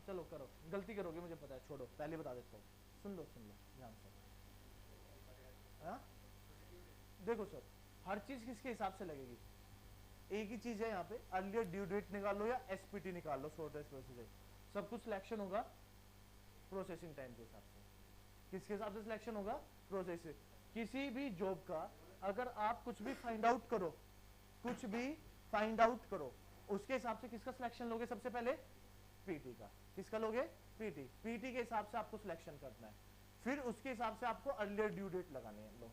चलो करो, गलती करोगे मुझे पता है, छोड़ो पहले बता देता हूँ, सुन लो ध्यान से। हाँ देखो सर, हर चीज किसके हिसाब से लगेगी, एक ही चीज है यहाँ पे, अर्लियर ड्यू डेट निकाल लो या एसपीटी निकाल लो, शॉर्टेज प्रोसेस, सब कुछ सिलेक्शन होगा प्रोसेसिंग टाइम के हिसाब से। किसके हिसाब से सिलेक्शन होगा, प्रोसेस। किसी भी जॉब का अगर आप कुछ भी फाइंड आउट करो, कुछ भी फाइंड आउट करो, उसके हिसाब से किसका सिलेक्शन लोगे सबसे पहले, पीटी का। किसका लोगे, पीटी। पीटी के हिसाब से आपको सिलेक्शन करना है, फिर उसके हिसाब से आपको अर्लियर ड्यू डेट लगानी है। लो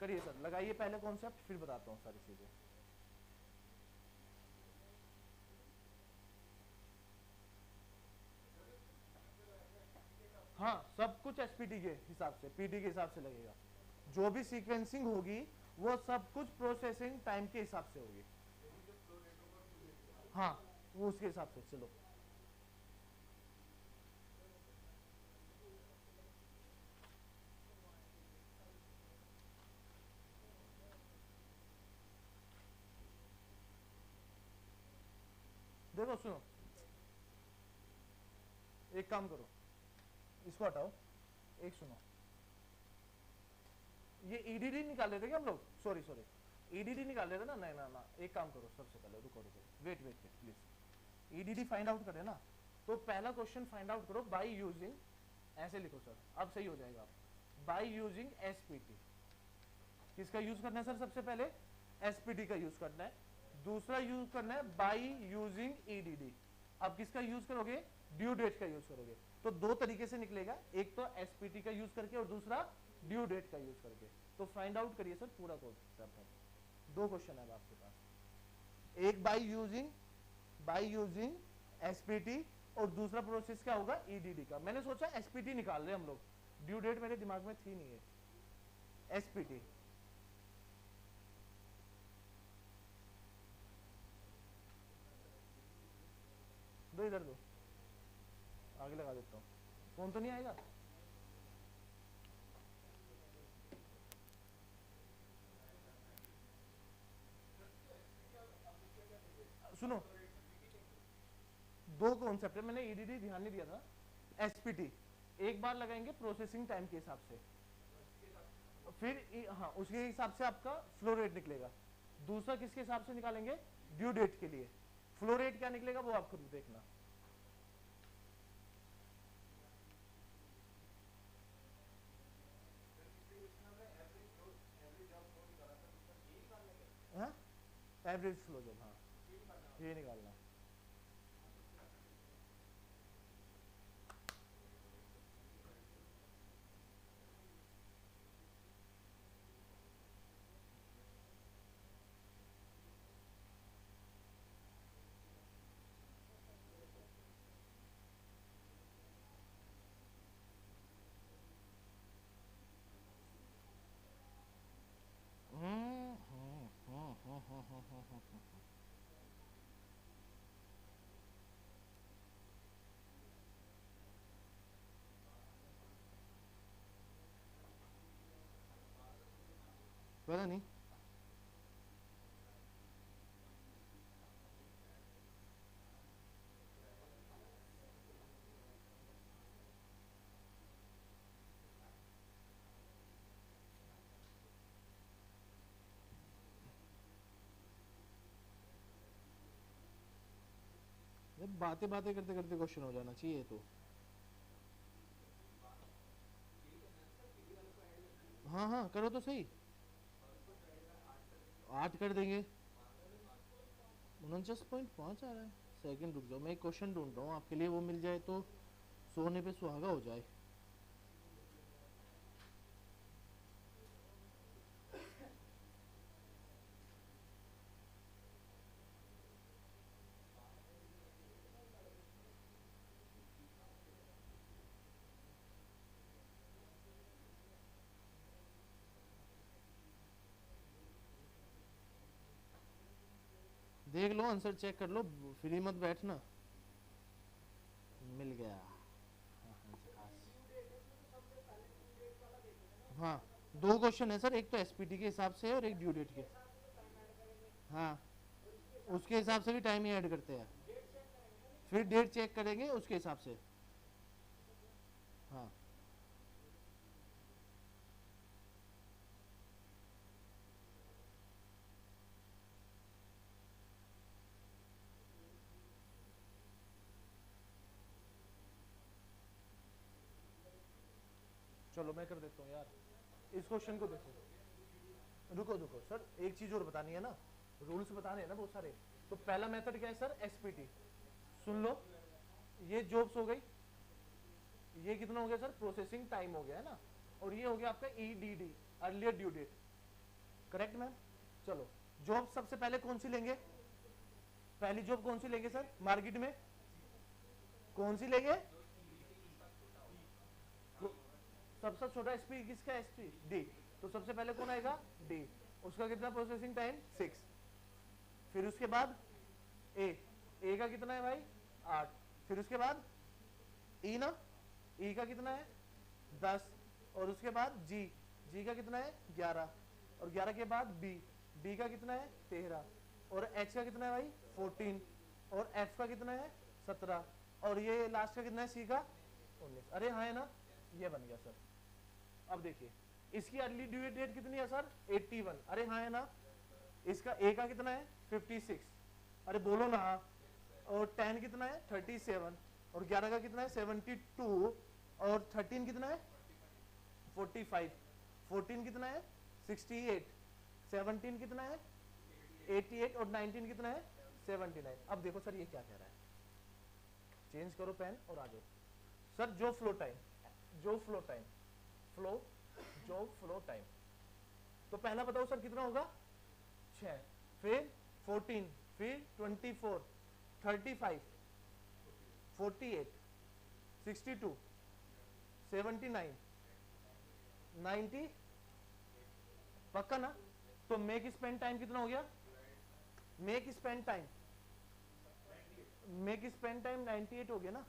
करिए सर, लगाइए पहले कॉन्सेप्ट, फिर बताता हूँ सारी चीजें। हाँ सब कुछ एसपीटी के हिसाब से, पीटी के हिसाब से लगेगा। जो भी सीक्वेंसिंग होगी वो सब कुछ प्रोसेसिंग टाइम के हिसाब से होगी। हाँ वो उसके हिसाब से। चलो देखो सुनो, एक काम करो, इसको हटाओ, एक सुनो, ये ईडीडी निकाल लेते क्या हम लोग, सॉरी ईडीडी निकाल लेते ना, नहीं ना, एक काम करो, सबसे पहले रुको wait please, EDD find out करें ना, तो पहला क्वेश्चन फाइंड आउट करो बाय यूजिंग, ऐसे लिखो सर, अब सही हो जाएगा, बाय यूजिंग एसपीटी। किसका यूज करना है सर, सबसे पहले एसपीटी का यूज करना है, दूसरा यूज करना है बाय यूजिंग ईडीडी। अब किसका यूज करोगे, ड्यू डेट का यूज करोगे, तो दो तरीके से निकलेगा, एक तो एसपीटी का यूज करके और दूसरा ड्यू डेट का यूज करके। तो फाइंड आउट करिए सर पूरा कॉन्सेप्ट है, दो क्वेश्चन है आपके पास, एक बाय यूजिंग एसपीटी और दूसरा प्रोसेस क्या होगा, ईडीडी का। मैंने सोचा एसपीटी निकाल रहे हम लोग, ड्यू डेट मेरे दिमाग में थी नहीं है, एसपीटी। दो इधर दो, आगे लगा देता हूँ, फोन तो नहीं आएगा। सुनो, दो कॉन्सेप्ट है, मैंने ईडीडी ध्यान नहीं दिया था। एसपीटी एक बार लगाएंगे प्रोसेसिंग टाइम के हिसाब से, फिर हाँ उसके हिसाब से आपका फ्लो रेट निकलेगा। दूसरा किसके हिसाब से निकालेंगे, ड्यू डेट के लिए। फ्लो रेट क्या निकलेगा वो आप खुद देखना। एवरेज फ्लो जब, हाँ ये निकालना है। पता नहीं, बातें बातें करते करते क्वेश्चन हो जाना चाहिए। तो हाँ हाँ करो तो सही, 8 कर देंगे, 49.5 आ रहा है। सेकंड रुक जाओ, मैं एक क्वेश्चन ढूंढ रहा हूँ आपके लिए, वो मिल जाए तो सोने पे सुहागा हो जाए। देख लो आंसर, चेक कर लो, फ्री मत बैठना। मिल गया, हाँ दो क्वेश्चन है सर, एक तो एसपीटी के हिसाब से और एक ड्यू डेट के। हाँ उसके हिसाब से भी टाइम ही ऐड करते हैं, फिर डेट चेक करेंगे उसके हिसाब से। हाँ चलो मैं कर देता हूँ यार, इस क्वेश्चन को देखो, रुको रुको सर, एक चीज और बतानी है ना, रूल्स बताने हैं ना बहुत सारे। तो पहला मेथड क्या है सर, एसपीटी, सुन लो, ये जॉब्स हो गई, ये कितना हो गया सर, प्रोसेसिंग टाइम हो गया है ना, और ये हो गया आपका EDD, earlier due date, correct ma'am. चलो जॉब सबसे पहले कौन सी लेंगे, पहली जॉब कौन सी लेंगे सर मार्केट में, कौन सी लेंगे, सबसे छोटा एसपी किसका, एसपी डी, तो सबसे पहले कौन आएगा, डी, उसका कितना प्रोसेसिंग टाइम 6, फिर उसके बाद ए का कितना है भाई 8, फिर उसके बाद ई ना, ई का कितना है 10, और उसके बाद जी का कितना है 11, और 11 के बाद बी का कितना है 13, और एच का कितना है भाई 14, और एफ का कितना है 17, और ये लास्ट का कितना है सी का 19। अरे हाँ है ना, ये बन गया सर। अब देखिए इसकी अर्ली ड्यू डेट कितनी है सर 81, अरे हाँ है ना, इसका ए का कितना है 56, अरे बोलो ना, और 10 कितना है 37, और 11 का कितना है 72, और 13 कितना है 45, 14 कितना है 68, 17 कितना है 88, और 19 कितना है 79। अब देखो सर ये क्या कह रहा है, चेंज करो पेन और आ जाओ सर, जो फ्लो टाइम, फ्लो टाइम, तो पहला बताओ सर कितना होगा 6, फिर 14, फिर 24, 35, 48, 62, 79, 90, पक्का ना। तो मेक स्पेंड टाइम कितना हो गया, मेक स्पेंड टाइम 98 हो गया ना,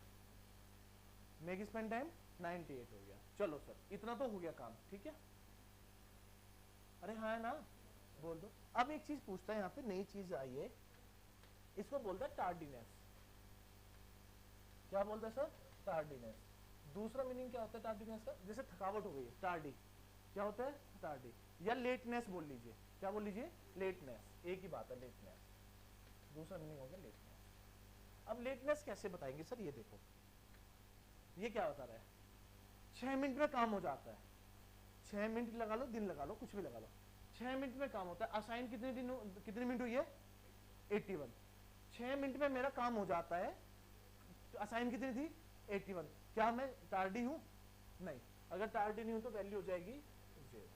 मेक स्पेंड टाइम 98 हो गया। चलो सर इतना तो हो गया काम, ठीक है, अरे हाँ है ना, बोल दो। अब एक चीज पूछता है यहाँ पे, नई चीज आई है, इसको बोलता है टार्डीनेस। क्या बोलता है सर, टार्डीनेस। दूसरा मीनिंग क्या होता है टार्डीनेस का, जैसे थकावट हो गई है, टार्डी, क्या होता है टार्डी, या लेटनेस बोल लीजिए, क्या बोल लीजिए लेटनेस, एक ही बात है लेटनेस, दूसरा मीनिंग हो गया लेटनेस। अब लेटनेस कैसे बताएंगे सर, ये देखो, ये क्या बता रहा है, 6 मिनट में काम हो जाता है, 6 मिनट लगा लो, दिन लगा लो, कुछ भी लगा लो, 6 मिनट में काम होता है। असाइन कितने मिनट हुई है 81, 6 मिनट में मेरा काम हो जाता है, असाइन कितनी थी 81, क्या मैं टार्डी हूं, नहीं, अगर टार्डी नहीं हूं तो वैल्यू हो जाएगी 0,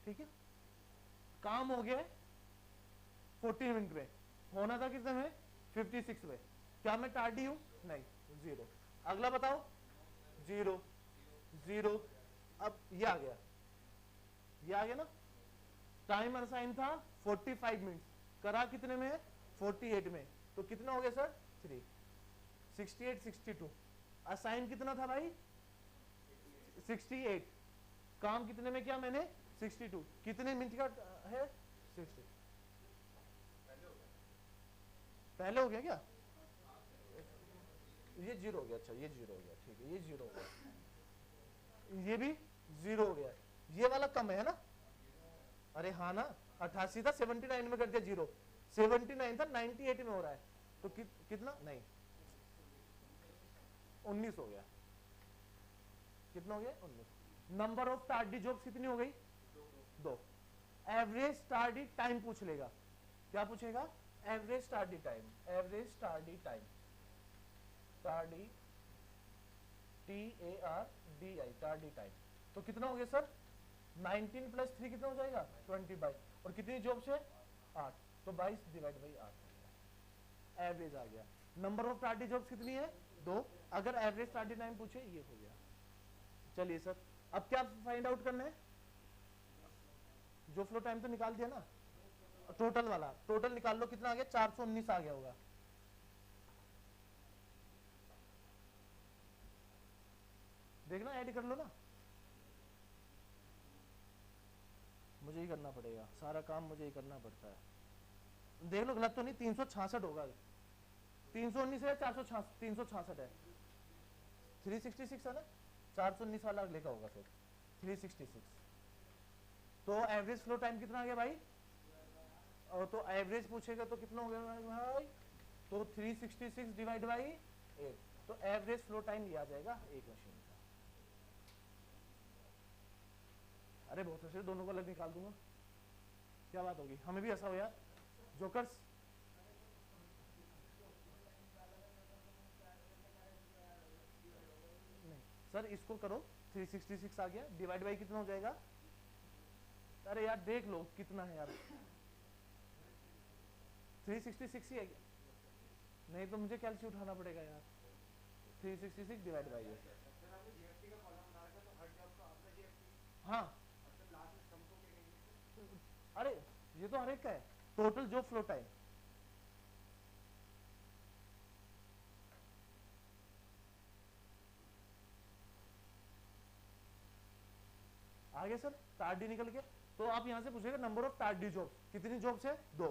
ठीक है। काम हो गया 14 मिनट में, होना था कितने में 56 में, क्या मैं टार्डी हूं, नहीं, 0। अगला बताओ 0 0, अब ये आ गया ना, टाइम असाइन था 45 मिनट, करा कितने में 48 में, तो कितना हो गया सर 3, 68 62, असाइन कितना था भाई 68, काम कितने में किया मैंने 62, कितने मिनट का है 60, पहले हो गया क्या, ये 0 हो गया, अच्छा ये 0 हो गया, ठीक है, ये 0 हो गया, ये भी 0 हो गया, ये वाला कम है ना, अरे हाँ ना, 88 था 79 में कर दिया 0, 79 था 98 में हो रहा है, तो कितना नहीं 19 हो गया, कितना हो गया 19। नंबर ऑफ टार्डी जॉब्स कितनी हो गई 2, एवरेज टार्डी टाइम पूछ लेगा, क्या पूछेगा, average tardy time, tardy TARDI, tardy time, तो कितना हो गया सर 19 प्लस 3 कितना हो जाएगा 22, और कितनी जॉब्स है 8, तो 22 डिवाइड बाई 8 हो गया, एवरेज आ गया। नंबर ऑफ टार्डी जॉब्स कितनी है 2, अगर एवरेज टार्डी टाइम पूछे ये हो गया। चलिए सर अब क्या फाइंड आउट करना है, जो फ्लो टाइम तो निकाल दिया ना, टोटल वाला, टोटल निकाल लो, कितना आ गया 419 आ गया होगा, देखना ऐड कर लो ना, मुझे ही करना पड़ेगा सारा काम, मुझे ही करना पड़ता है। देख लो गलत तो नहीं, 366 होगा, 319 है, 466, 366 है, 366 है ना, 419 वाला लिखा होगा फिर 366। तो एवरेज फ्लो टाइम कितना आ गया भाई, और तो एवरेज पूछेगा तो कितना हो गया भाई, तो 366 डिवाइड बाई 8, तो एवरेज फ्लो टाइम ये आ जाएगा एक मशीन का। अरे बहुत अच्छे, दोनों को अलग निकाल दूंगा, क्या बात होगी, हमें भी ऐसा हो यार जोकर्स। नहीं सर इसको करो, 366 आ गया, डिवाइड बाई कितना हो जाएगा, अरे यार देख लो कितना है यार, 366 ही है, नहीं तो मुझे कैलसी उठाना पड़ेगा यार, 366 डिवाइड बाई 8। हाँ अरे ये तो हर एक का है, टोटल जो फ्लो टाइम, आगे सर टार्डी निकल के, तो आप यहां से पूछेगा नंबर ऑफ टार्डी जॉब्स, कितनी जॉब्स है, 2।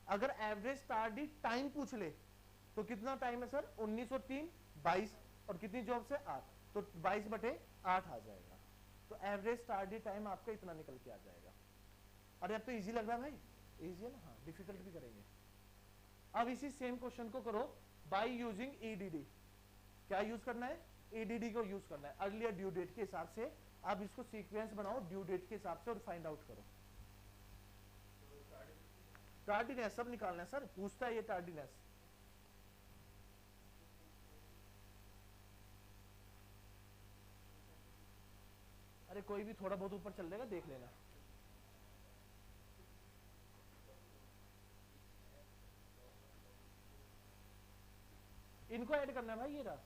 अगर एवरेज टार्डी टाइम पूछ ले तो कितना टाइम है सर, 1903 22, और कितनी जॉब्स है 8, तो 22/8 आ जाएगा, तो एवरेज टार्डी टाइम आपका इतना निकल के आ जाएगा। अरे अब तो इजी लग रहा है भाई, इजी है ना, हाँ डिफिकल्ट भी करेंगे। अब इसी सेम क्वेश्चन को करो बाय यूजिंग ईडीडी, क्या यूज करना है, ईडीडी को यूज करना है, अर्लियर ड्यू डेट के हिसाब से आप इसको सीक्वेंस बनाओ ड्यू डेट के हिसाब से और फाइंड आउट करो। टार्डीनेस सब निकालना है सर, पूछता है ये टार्डीनेस, अरे कोई भी थोड़ा बहुत ऊपर चल जाएगा, देख लेना। इनको ऐड करना है भाई, ये रहा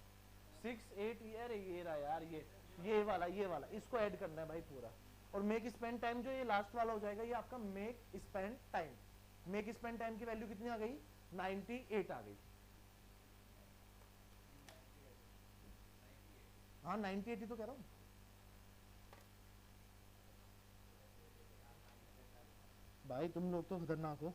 6 8 यार, ये रहा यार, ये वाला इसको ऐड करना है भाई पूरा, और मेक स्पेंड टाइम जो ये लास्ट वाला हो जाएगा, ये आपका make spend time, make spend time की वैल्यू कितनी आ गई, 98 आ गई, हाँ 98 ही तो कह रहा हूँ। भाई तुम लोग तो खतरनाक हो।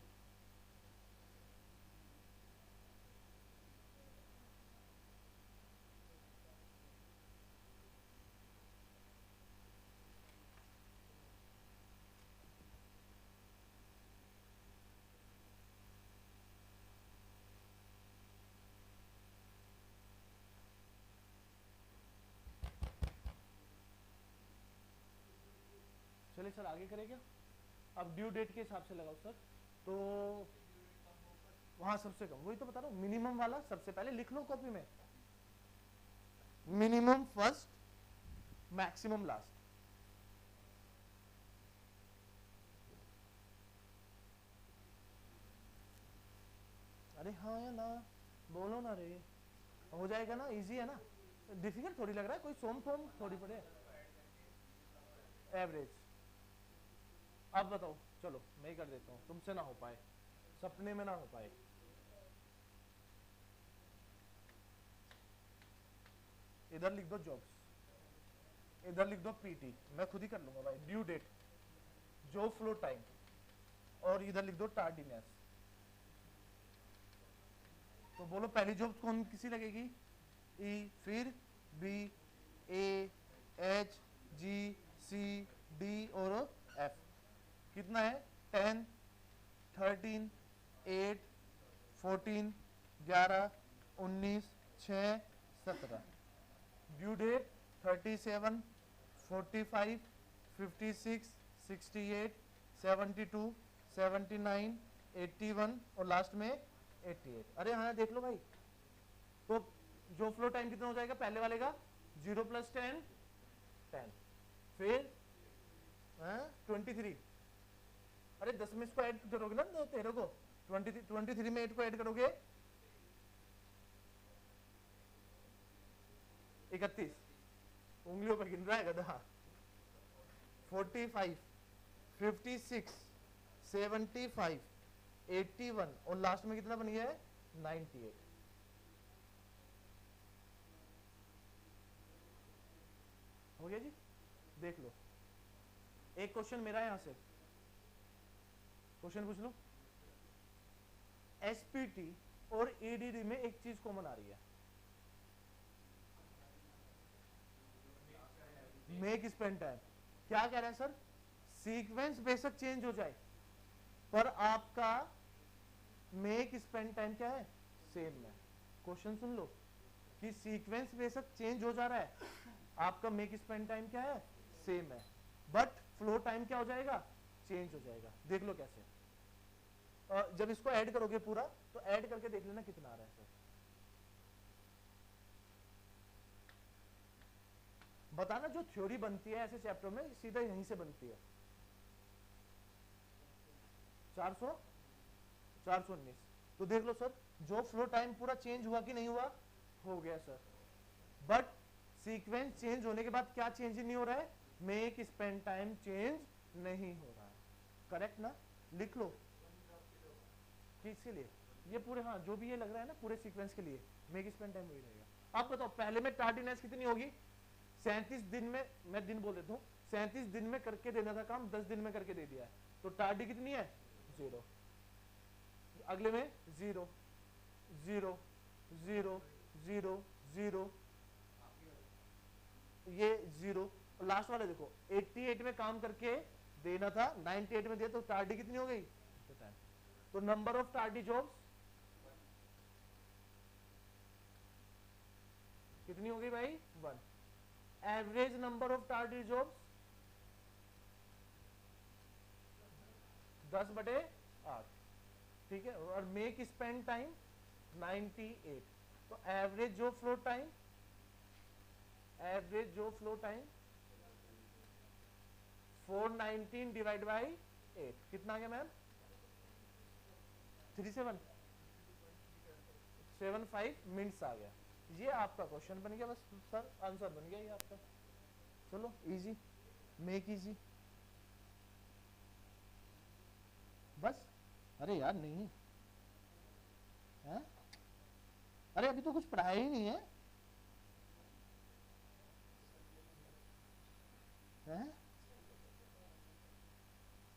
चलिए सर आगे करें क्या, अब ड्यू डेट के हिसाब से लगाओ सर, तो वहां सबसे कम, वही तो बता रहा हूँ, मिनिमम वाला सबसे पहले लिख लो कॉपी में, मिनिमम फर्स्ट मैक्सिमम लास्ट, अरे हाँ या ना, बोलो ना रे, हो जाएगा ना, इजी है ना, डिफिकल्ट थोड़ी लग रहा है, कोई सोम फोम थोड़ी पड़े, एवरेज। अब बताओ, चलो मैं ही कर देता हूँ, तुमसे ना हो पाए, सपने में ना हो पाए, इधर लिख दो जॉब्स, इधर लिख दो पीटी, मैं खुद ही कर लूंगा भाई, ड्यू डेट, जो फ्लो टाइम, और इधर लिख दो टार्डीनेस। तो बोलो पहली जॉब कौन किसी लगेगी, ई, फिर बी, ए, एच, जी, सी, डी और एफ, कितना है 10 13 8 14 11 19 6 17, ड्यू डेट 37 45 56 68 72 79 81 और लास्ट में 88। अरे हाँ देख लो भाई, तो जो फ्लो टाइम कितना हो जाएगा पहले वाले का, 0 + 10 10, फिर 23, अरे 10 में इसको ऐड करोगे ना 13 को, 23 में 8 को ऐड करोगे 31, उंगलियों पर गिन रहा है गधा, 45 56 75 81 और लास्ट में कितना बन गया है 98। हो गया जी, देख लो, एक क्वेश्चन मेरा यहां से, क्वेश्चन पूछ लो, एसपीटी और ईडीडी में एक चीज कॉमन आ रही है, मेक स्पेंड टाइम। क्या कह रहे हैं सर, सीक्वेंस बेशक चेंज हो जाए पर आपका मेक स्पेंड टाइम क्या है, सेम है। क्वेश्चन सुन लो कि सीक्वेंस बेशक चेंज हो जा रहा है, आपका मेक स्पेंड टाइम क्या है, सेम है, बट फ्लो टाइम क्या हो जाएगा, चेंज हो जाएगा। देख लो कैसे, जब इसको ऐड करोगे पूरा तो ऐड करके देख लेना कितना आ रहा है सर। बताना जो थ्योरी बनती है ऐसे चैप्टर में सीधा यहीं से बनती है। 400 419। तो देख लो सर, जो फ्लो टाइम पूरा चेंज हुआ कि नहीं हुआ, हो गया सर, बट सीक्वेंस चेंज होने के बाद क्या चेंज नहीं हो रहा है, मेक स्पेंड टाइम चेंज नहीं हो रहा है। करेक्ट ना, लिख लो। किसके लिए, ये पूरे, हाँ जो भी ये लग रहा है ना पूरे सीक्वेंस के लिए मेक स्पेंड टाइम वही रहेगा। आप बताओ पहले में टार्डीनेस कितनी होगी, 37 दिन में, मैं दिन बोल देता हूँ, 37 दिन में करके देना था काम, 10 दिन में करके दे दिया है, तो टार्डी कितनी है, 0। अगले में 0 0 0 0 0, ये 0। लास्ट वाले देखो 88 में काम करके देना था, 98 में दिया, तो टार्डी कितनी हो गई, तो नंबर ऑफ टार्डी जॉब्स कितनी हो गई भाई, 1। Average number of tardy jobs 10/8, ठीक है। और मेक स्पेंड टाइम 98, तो एवरेज जो फ्लो टाइम, एवरेज जो फ्लो टाइम 419 डिवाइड बाई 8 कितना आ गया मैम, 3775 मिनट्स आ गया। ये आपका क्वेश्चन बन गया, बस सर आंसर बन गया ये आपका। चलो इजी, मेक इजी बस। अरे यार नहीं है, अरे अभी तो कुछ पढ़ाया ही नहीं है, है?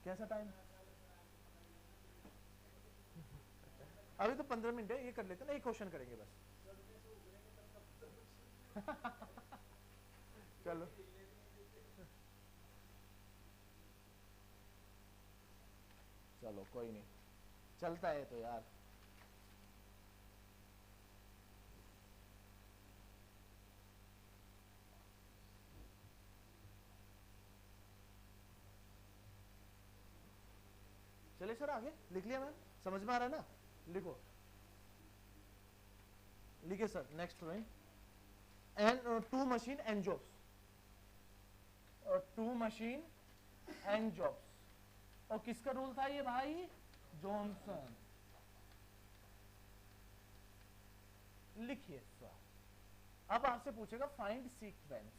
कैसा टाइम, अभी तो 15 मिनट है, ये कर लेते ना, एक क्वेश्चन करेंगे बस। चलो चलो कोई नहीं, चलता है तो यार। चले सर आगे, लिख लिया मैम, समझ में आ रहा है ना, लिखो, लिखे sir next drawing. And 2 machine and jobs, 2 machine and jobs, और किसका रूल था ये भाई, जॉनसन। लिखिए सर, अब आपसे पूछेगा फाइंड सीक्वेंस,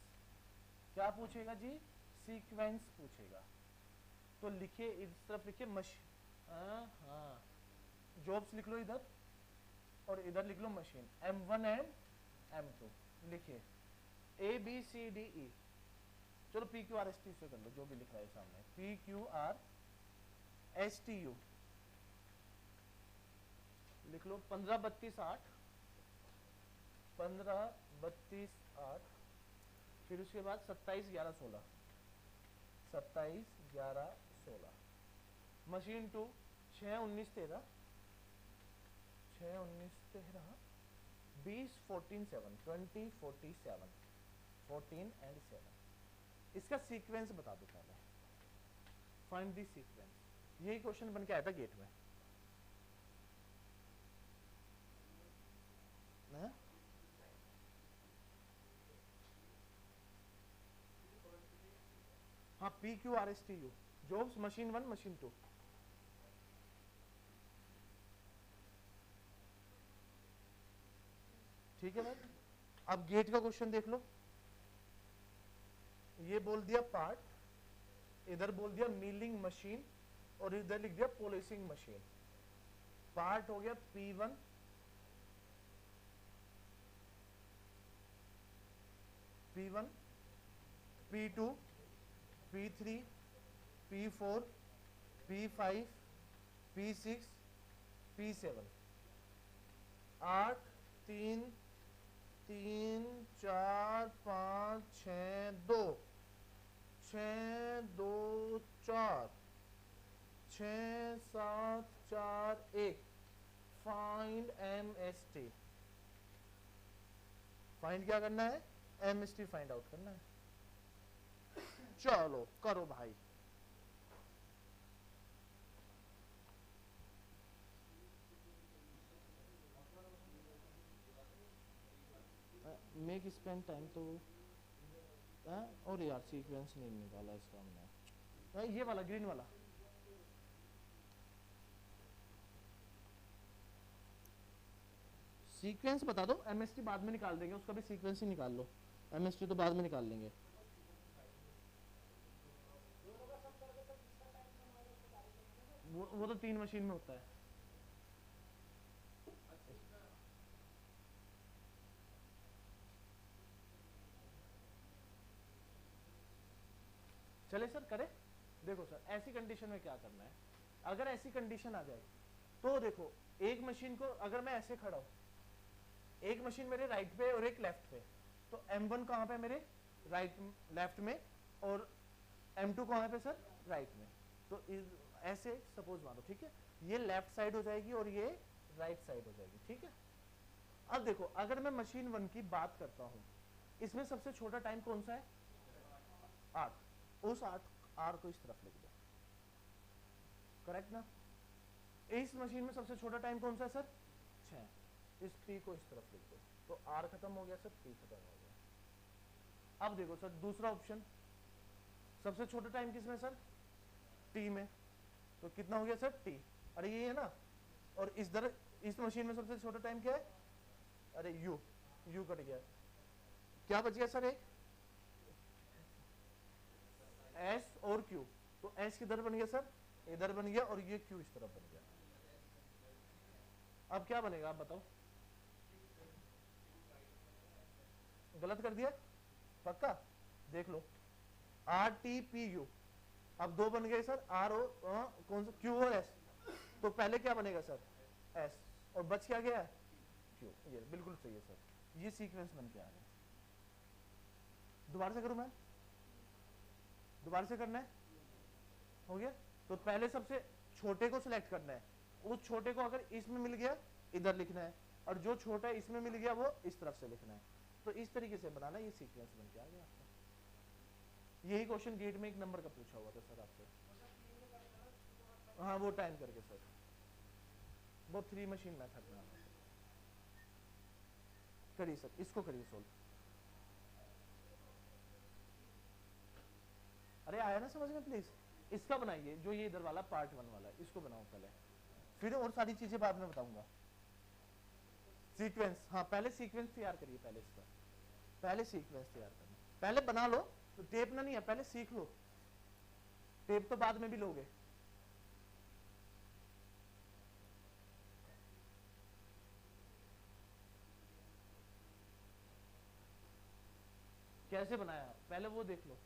क्या पूछेगा जी, सीक्वेंस पूछेगा। तो लिखिए, इस तरफ लिखिए मशीन, हाँ जॉब्स लिख लो इधर, और इधर लिख लो मशीन, M1 एंड M2 लिखिए, ABCDE। चलो PQRST से कर लो, जो भी लिख रहा है सामने, PQRSTU लिख लो। 15 32 8, 15 32 8, फिर उसके बाद 27 11 16, 27 11 16। Machine 2 6 19 13, 6 19 13, 20 14 7, 20 47, 14 and 7। इसका सीक्वेंस बता दो पहले, फाइंड दी सीक्वेंस। यही क्वेश्चन बन के आया था गेट में, है? हाँ PQRSTU, जॉब्स मशीन 1 मशीन 2, ठीक है भाई। अब गेट का क्वेश्चन देख लो, ये बोल दिया पार्ट, इधर बोल दिया मिलिंग मशीन, और इधर लिख दिया पॉलिशिंग मशीन। पार्ट हो गया P1, P1, P2, P3, P4, P5, P6, P7, 8 3 3 4 5 6 2 6 2 4 6 7 4 1 find MST। Find क्या करना है? MST फाइंड आउट करना है। चलो करो भाई। मेक स्पेंड टाइम तो और यार सीक्वेंस नहीं निकाला इसका हमने। ये वाला ग्रीन वाला सीक्वेंस बता दो, MST बाद में निकाल देंगे, उसका भी सीक्वेंस ही निकाल लो। MST तो बाद में निकाल लेंगे। वो तो 3 मशीन में होता है। चले सर करे। देखो सर ऐसी कंडीशन में क्या करना है, अगर ऐसी कंडीशन आ जाए तो देखो एक मशीन को अगर मैं ऐसे खड़ा हूं, एक मशीन मेरे राइट पे और एक लेफ्ट पे, तो M1 कहां पे मेरे राइट लेफ्ट में और M2 कहां पे सर राइट में। तो ऐसे सपोज मानो, ठीक है, ये लेफ्ट साइड हो जाएगी और ये राइट साइड हो जाएगी, ठीक है। अब देखो अगर मैं मशीन 1 की बात करता हूं, इसमें सबसे छोटा टाइम कौन सा है? 8। उस 8 R को इस तरफ लिख दो, करेक्ट ना। इस मशीन में सबसे छोटा टाइम कौन सा है सर? 6। इस T को इस तरफ लिख दो, तो R खत्म हो गया सर, T खत्म हो गया। अब देखो सर दूसरा ऑप्शन, सबसे छोटा टाइम किसमें सर? T में, तो कितना हो गया सर? T। अरे ये है ना, और इस मशीन में सबसे छोटा टाइम क्या है? अरे U कट गया, क्या बच गया सर? एक S और Q, तो S किधर बन गया सर? इधर बन गया, और ये Q इस तरफ बन गया। अब क्या बनेगा आप बताओ? गलत कर दिया पक्का? देख लो RTPU, अब 2 बन गए सर, R और कौन सा? Q और S। तो पहले क्या बनेगा सर? S, और बच क्या गया? Q। ये बिल्कुल सही है सर, ये सीक्वेंस बन के आ गया। दोबारा से करूं मैं? दोबारा से करना है? हो गया। तो पहले सबसे छोटे को सिलेक्ट करना है, उस छोटे को अगर इसमें मिल गया इधर लिखना है, और जो छोटा इसमें मिल गया वो इस तरफ से लिखना है। तो इस तरीके से बनाना, ये सीक्वेंस बन के आ गया आपका। यही क्वेश्चन गेट में 1 नंबर का पूछा हुआ था सर आपसे। हाँ वो टाइम करके सर, वो 3 मशीन मेथड में आना। करिए सर, इसको करिए सोल्व। अरे आया ना समझ में? प्लीज इसका बनाइए, जो ये इधर वाला पार्ट 1 वाला है, इसको बनाओ पहले, फिर और सारी चीजें बाद में बताऊंगा। सीक्वेंस, हाँ पहले सीक्वेंस तैयार करिए, पहले इसका, पहले सीक्वेंस तैयार करना, पहले बना लो। तो टेप ना नहीं है, पहले सीख लो, टेप तो बाद में भी लोगे। कैसे बनाया पहले वो देख लो।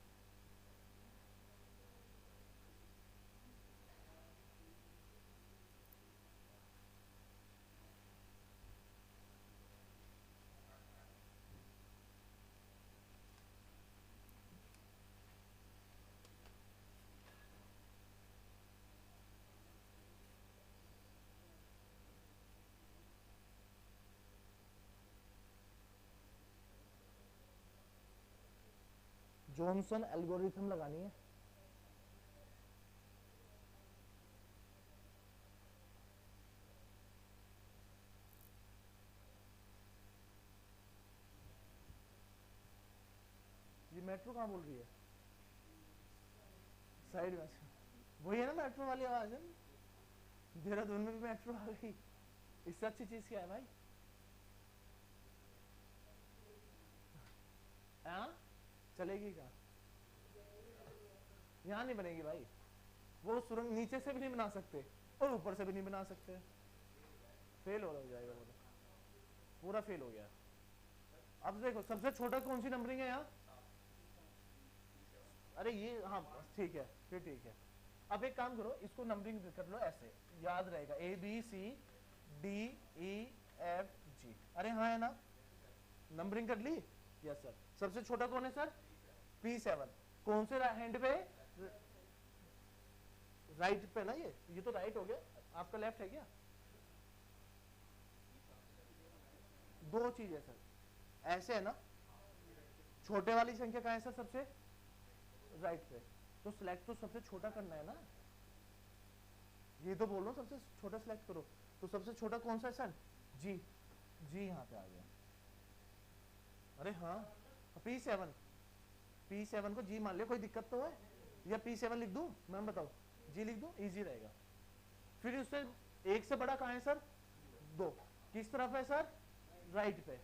जॉनसन एल्गोरिथम लगानी है। ये मेट्रो कहाँ बोल रही है? साइड में, वही है ना मेट्रो वाली आवाज है। देहरादून में भी मेट्रो आ गई, इससे अच्छी चीज क्या है भाई? हाँ चलेगी कहाँ? यहाँ नहीं बनेगी भाई, वो सुरंग नीचे से भी नहीं बना सकते और ऊपर से भी नहीं बना सकते, फेल हो जाएगा वो, पूरा फेल हो गया। अब देखो सबसे छोटा कौन सी नंबरिंग है यहाँ? अरे ये हाँ ठीक है, फिर ठीक है। अब एक काम करो, इसको नंबरिंग कर लो ऐसे, याद रहेगा A B C D E F जी। अरे हाँ है ना, नंबरिंग कर ली? Yes sir. सबसे छोटा कौन है सर? P7। कौन से हैंड पे? राइट पे ना, ये तो राइट हो गया, आपका लेफ्ट है क्या? दो चीज है सर, ऐसे है ना, छोटे वाली संख्या कहाँ है सर? सबसे राइट पे। तो सिलेक्ट तो सबसे छोटा करना है ना, ये तो बोल रहा हूँ सबसे छोटा सिलेक्ट करो। तो सबसे छोटा कौन सा है सर? जी। जी यहाँ पे आ गया। अरे हाँ, P7। P7 को जी मान लिया, कोई दिक्कत तो है? या P7 लिख दूं मैम, बताओ? जी लिख दूं, इजी रहेगा। फिर उससे एक से बड़ा कहाँ है सर? 2। किस तरफ है सर? राइट पे।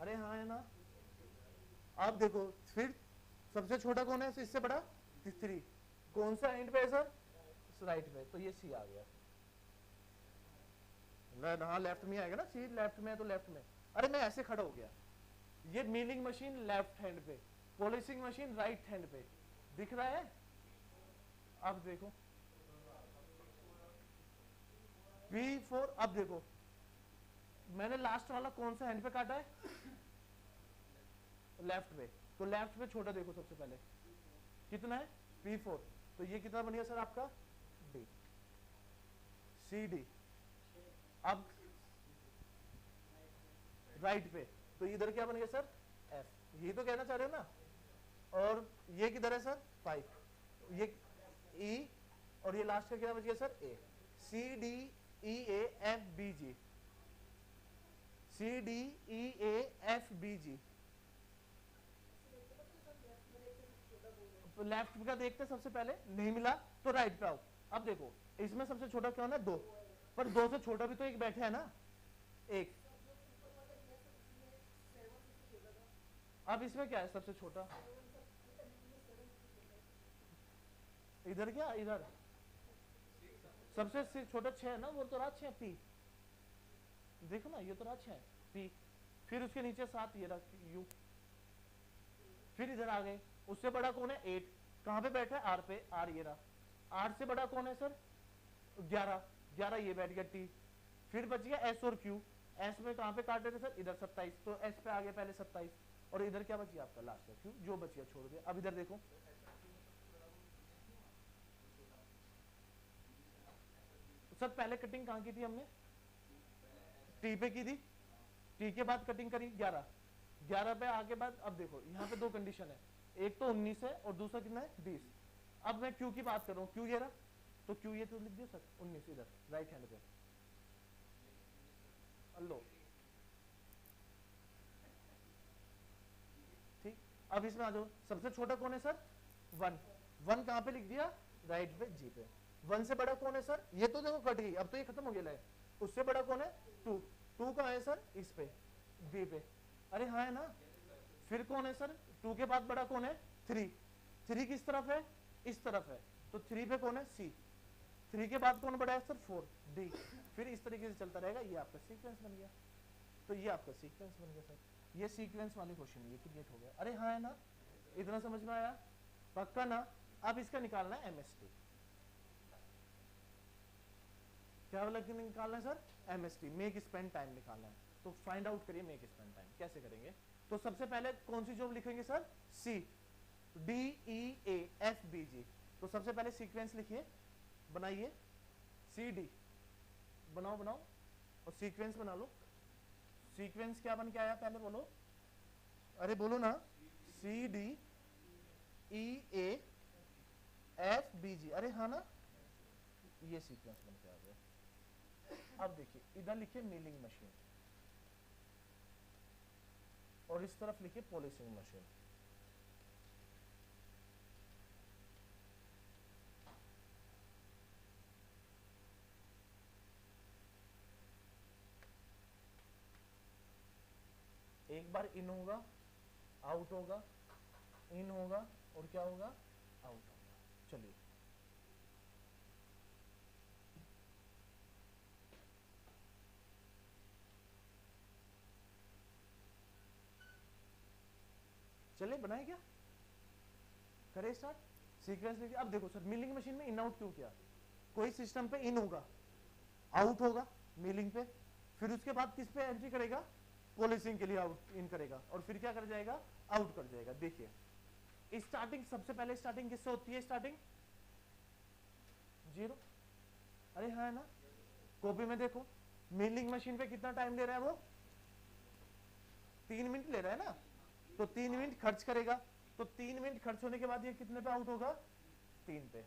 अरे हाँ है ना। अब देखो फिर सबसे छोटा कौन है इससे बड़ा? 3। कौन सा एंड पे है सर? राइट पे, तो ये सी आ गया। हाँ लेफ्ट में आएगा ना, सी लेफ्ट में है तो लेफ्ट में। अरे मैं ऐसे खड़ा हो गया, ये मिलिंग मशीन लेफ्ट हैंड पे, पॉलिशिंग मशीन राइट हैंड पे, दिख रहा है? अब देखो P4। अब देखो मैंने लास्ट वाला कौन सा हैंड पे काटा है? लेफ्ट पे। तो लेफ्ट पे छोटा देखो सबसे पहले कितना है? P4। तो ये कितना बन गया सर आपका? D। CD। अब राइट पे, तो इधर क्या बन गया सर? F। यही तो कहना चाह रहे हो ना। और ये किधर है सर? 5। ये E, और ये लास्ट का क्या बच गया sir? A। CD E A F B G। CD E A F B G। Left का देखते सबसे पहले, नहीं मिला तो राइट पे आओ। अब देखो इसमें सबसे छोटा क्या है? 2। पर 2 से छोटा भी तो एक बैठा है ना, एक। अब इसमें क्या है सबसे छोटा? इधर क्या? इधर सबसे छोटा 6 है ना, वो तो रहा 6 P। देखो ना, ये तो रहा 6 P। फिर उसके नीचे 7, ये रहा U। फिर इधर आ गए, उससे बड़ा कौन है? 8। कहां पे बैठा है? R पे। R ये रहा। 8 से बड़ा कौन है सर? 11। 11 ये बैठ गया T। फिर बच गया S और Q। S में कहां पे काटे थे सर? इधर 27। तो S पे आ गया पहले 27, और इधर क्या बच गया आपका? लास्ट का Q, जो बच गया छोड़ दिया। अब इधर देखो, सर पहले कटिंग कहां की थी हमने? T पे की थी। T के बाद कटिंग करी 11। 11 पे आगे बाद, अब देखो यहाँ पे दो कंडीशन है, एक तो 19 है और दूसरा कितना है? 20। अब मैं Q की बात कर रहा हूँ, Q ये रहा, तो Q ये तो लिख दिया सर 19 इधर राइट हैंड पे। लो ठीक। अब इसमें आ जाओ, सबसे छोटा कौन है सर? 1। 1 कहां पे लिख दिया? राइट पे, जी पे। 1 से बड़ा कौन है सर? ये तो देखो कट गई, अब तो ये खत्म हो गया लाइन। उससे बड़ा कौन है? 2। 2 कहां है सर? इस पे, बी पे। अरे हाँ है ना। फिर कौन है सर? 2 के बाद बड़ा कौन है? 3। 3 किस तरफ है? इस तरफ है, तो 3 पे कौन है? C। 3 के बाद कौन बड़ा है सर? 4, D। फिर इस तरीके से चलता रहेगा, ये आपका सीक्वेंस बन गया। तो ये आपका सीक्वेंस बन गया सर। ये सीक्वेंस वाले क्वेश्चन ये क्रिएट हो गया। अरे हाँ है ना, इतना समझ में आया? पक्का ना? अब इसका निकालना है MST। क्या वाला निकालना है sir? MST, make spend time निकालना है। तो फाइंड आउट करिए मेक स्पेंड टाइम कैसे करेंगे। तो सबसे पहले कौन सी जॉब लिखेंगे sir? C D E A F B G। तो सबसे पहले सीक्वेंस लिखिए, बनाइए। CD बनाओ बनाओ, और सीक्वेंस बना लो। सीक्वेंस क्या बन के आया पहले बोलो? अरे बोलो ना। CD E A F B G। अरे हाँ ना, ये सीक्वेंस बन के आ गया। अब देखिए इधर लिखिए मिलिंग मशीन, और इस तरफ लिखिए पॉलिशिंग मशीन। एक बार इन होगा, आउट होगा, इन होगा, और क्या होगा? आउट होगा। चलिए चलिए बनाए क्या, करें स्टार्ट। सीक्वेंस लिखिए। अब देखो सर, मिलिंग मशीन में इन आउट क्यों किया? कोई सिस्टम पे इन होगा, आउट होगा मिलिंग पे, फिर उसके बाद किस पे एंट्री करेगा, पॉलिशिंग के लिए आउट इन करेगा, और फिर क्या कर जाएगा, आउट कर जाएगा। देखिए स्टार्टिंग, सबसे पहले स्टार्टिंग किससे होती है, स्टार्टिंग 0। अरे हाँ ना, कॉपी में देखो मिलिंग मशीन पे कितना टाइम ले रहा है वो, 3 मिनट ले रहा है ना, तो 3 मिनट खर्च करेगा, तो 3 मिनट खर्च होने के बाद ये कितने पे आउट होगा, 3 पे।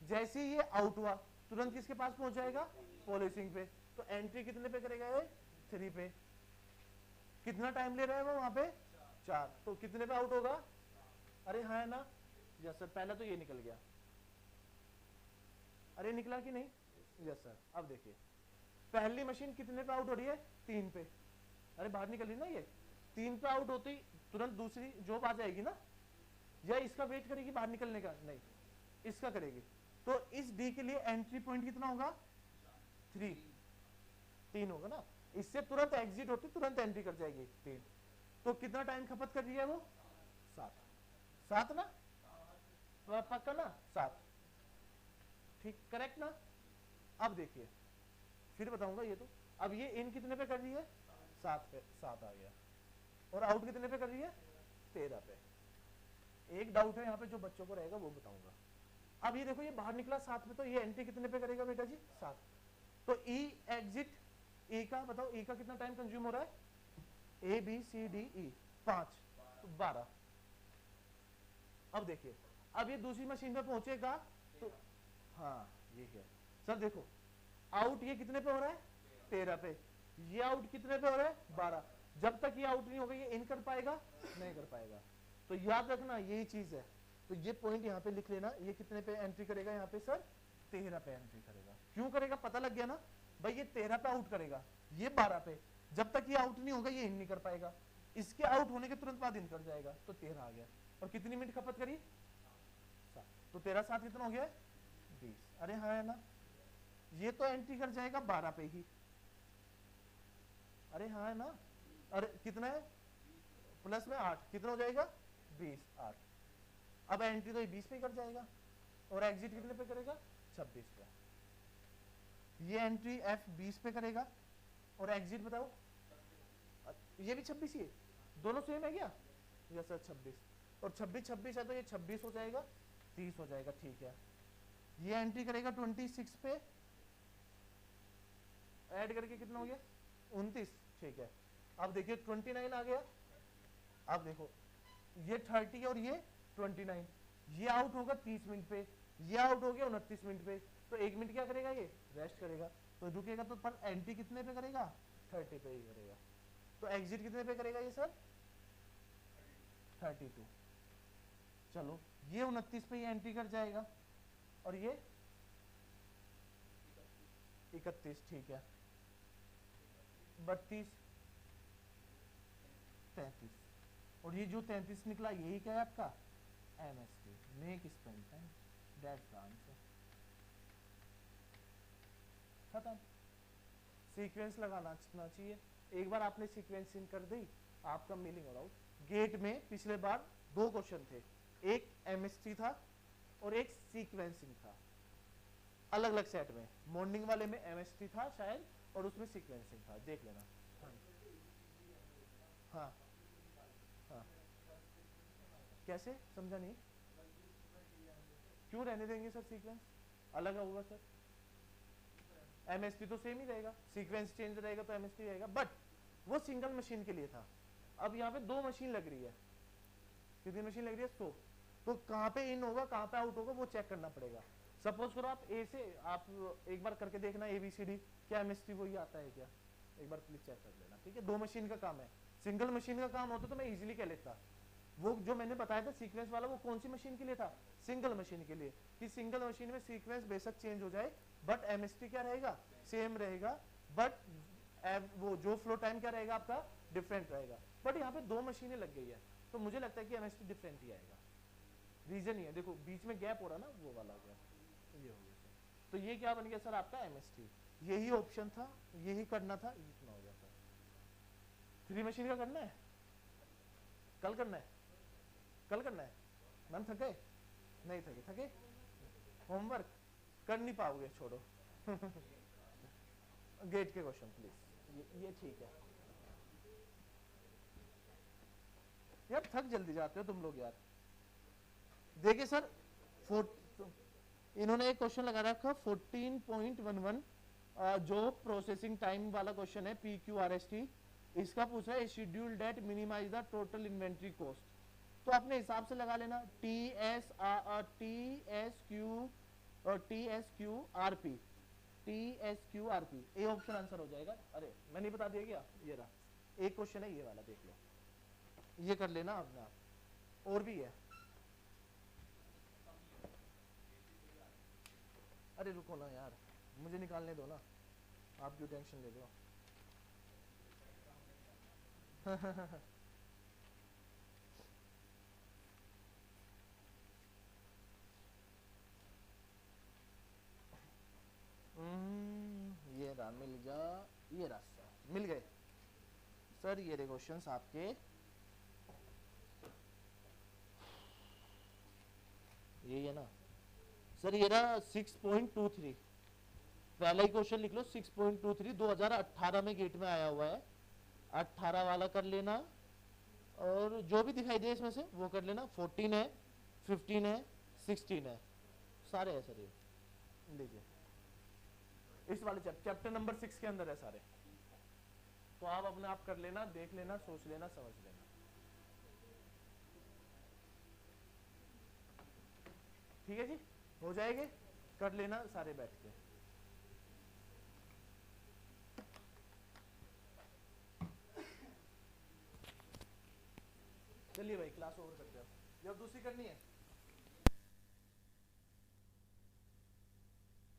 जैसे ही ये आउट हुआ तुरंत किसके पास पहुंच जाएगा, पॉलिशिंग पे, तो एंट्री कितने पे करेगा ये, 3 पे। कितना टाइम ले रहा है वो वहां पे, 4, तो कितने पे आउट होगा, अरे हाँ ना, यस सर, पहला तो ये निकल गया, अरे निकला कि नहीं, यस सर। अब देखिए पहली मशीन कितने पे आउट हो रही है, 3 पे, अरे बाहर निकल रही ना ये, 3 पे आउट होती तुरंत दूसरी जॉब आ जाएगी ना, या इसका वेट करेगी बाहर निकलने का, नहीं इसका करेगी। तो इस डी के लिए एंट्री पॉइंट कितना होगा, 3 होगा ना, इससे तुरंत एग्जिट होती तुरंत एंट्री कर जाएगी 3, तो कितना टाइम खपत कर रही है वो, 7 ना, पक्का ना, 7, ठीक करेक्ट ना। अब देखिए फिर बताऊंगा ये तो, अब ये इन कितने पे कर रही है, 7 पे, 7 आ गया, और आउट कितने पे कर रही है, 13 पे। एक डाउट है यहाँ पे जो बच्चों को रहेगा वो बताऊंगा। अब ये देखो ये बाहर निकला 7 पे, तो ये एंट्री कितने पे करेगा बेटा जी, 7, तो ई एग्जिट, ई का बताओ, ई का कितना टाइम कंज्यूम हो रहा है, A B C D E 5, तो 12। अब देखिए अब ये दूसरी मशीन पे पहुंचेगा तो, हाँ ये है सर, देखो आउट ये कितने पे हो रहा है, 13 पे, ये आउट कितने पे हो रहा है, 12। जब तक ये आउट नहीं होगा ये इन कर पाएगा, नहीं कर पाएगा, तो याद रखना यही चीज है। तो ये पॉइंट यहाँ पे लिख लेना, ये कितने पे एंट्री करेगा, यहाँ पे सर 13 पे एंट्री करेगा। क्यों करेगा पता लग गया ना भाई, ये 13 पे आउट करेगा, ये 12 पे, जब तक ये आउट नहीं होगा ये इन नहीं कर पाएगा, इसके आउट होने के तुरंत बाद इन कर जाएगा, तो 13 आ गया। और कितनी मिनट खपत करी, 7, तो 13 7 कितना हो गया, 20। अरे हाँ है ना, ये तो एंट्री कर जाएगा 12 पे ही, अरे हाँ है ना, अरे कितना है, प्लस में 8, कितना हो जाएगा, 20, 8। अब एंट्री तो ये 20 पे कर जाएगा, और एग्जिट कितने पे करेगा, 26 पे। ये एंट्री एफ 20 पे करेगा, और एग्जिट बताओ, ये भी 26 ही है, दोनों सेम है क्या, यस सर 26, और 26 26 है तो ये 26 हो जाएगा, 30 हो जाएगा, ठीक है। ये एंट्री करेगा 26 पे, ऐड करके कितना हो गया, 29, ठीक है। अब देखिए 29 आ गया, अब देखो ये 30 और ये 29, ये आउट होगा 30 मिनट पे, ये आउट हो गया 29 मिनट पे, तो 1 मिनट क्या करेगा, ये रेस्ट करेगा, तो रुकेगा, तो पर एंट्री कितने पे करेगा, 30 पे ही करेगा, तो एग्जिट कितने पे करेगा ये सर, 32। चलो ये 29 पे ही एंट्री कर जाएगा, और ये 31, ठीक है, 32 33, और ये जो 33 निकला यही क्या है आपका, MST, make spend time, that's the answer, खत्म। सीक्वेंस लगाना चाहिए, एक बार आपने सीक्वेंस इन कर दी, आपका मिलिंग और आउट। गेट में पिछले बार 2 क्वेश्चन थे, एक MST था और एक सीक्वेंसिंग था, अलग अलग सेट में, मॉर्निंग वाले में MST था शायद, और उसमें सीक्वेंसिंग था, देख लेना। हाँ हाँ, कैसे समझा नहीं, क्यों रहने देंगे सर, सीक्वेंस अलग होगा सर, MST तो सेम ही रहेगा, सीक्वेंस चेंज रहेगा तो MST रहेगा, बट वो सिंगल मशीन के लिए था। अब यहाँ पे 2 मशीन लग रही है, कितनी मशीन लग रही है, 100, तो कहाँ पे इन होगा कहाँ पे आउट होगा वो चेक करना पड़ेगा। सपोज करो आप ए से, आप एक बार करके देखना ABCD, क्या MST वही आता है क्या, एक बार प्लीज चेक कर लेना, ठीक है। 2 मशीन का काम है, सिंगल मशीन का काम होता तो मैं इजीली कह लेता। वो जो मैंने बताया था सीक्वेंस वाला, वो कौन सी मशीन के लिए था, सिंगल मशीन के लिए, कि सिंगल मशीन में सीक्वेंस बेशक चेंज हो जाए बट MST क्या रहेगा, सेम रहेगा, बट वो जो फ्लो टाइम क्या रहेगा आपका, डिफरेंट रहेगा। बट यहाँ पे 2 मशीनें लग गई है, तो मुझे लगता है कि MST डिफरेंट ही आएगा, रीजन ही है, देखो बीच में गैप हो रहा ना, वो वाला हो गया, ये हो गया सर। तो ये क्या बन गया सर आपका MST, यही ऑप्शन था, यही करना था, इतना हो गया सर। 3 मशीन का करना है, कल करना है, कल करना है, मैम थके नहीं, थके होमवर्क कर नहीं पाओगे, छोड़ो गेट के क्वेश्चन प्लीज, ये ठीक है यार, थक जल्दी जाते हो तुम लोग यार। देखिए सर, इन्होंने एक क्वेश्चन लगा रखा 14.11 जो प्रोसेसिंग टाइम वाला क्वेश्चन है, PQRST, इसका पूछा है schedule date minimize the total inventory cost. तो अपने हिसाब से लगा लेना TSQRP, ए ऑप्शन आंसर हो जाएगा। अरे मैं नहीं बता दिया क्या, ये रहा एक क्वेश्चन है ये वाला, देख लो, ये कर लेना अपने आप, और भी है। अरे रुको ना यार, मुझे निकालने दो ना, आप क्यों टेंशन ले रहे हो। ये रहा, मिल जा, ये रास्ता मिल गए सर। ये रहे क्वेश्चंस आपके, ये है ना सर, ये रहा 6.23, पहला ही क्वेश्चन लिख लो 6.23, 2018 में गेट में आया हुआ है, 18 वाला कर लेना, और जो भी दिखाई दे इसमें से वो कर लेना। 14 है, 15 है, 16 है, सारे है सर ये, लीजिए इस वाले चैप्टर नंबर 6 के अंदर है सारे। तो आप अपने आप कर लेना, देख लेना, सोच लेना, समझ लेना। ठीक है जी, हो जाएंगे, कर लेना सारे बैठ के। चलिए भाई क्लास ओवर करते हैं, जब दूसरी करनी है।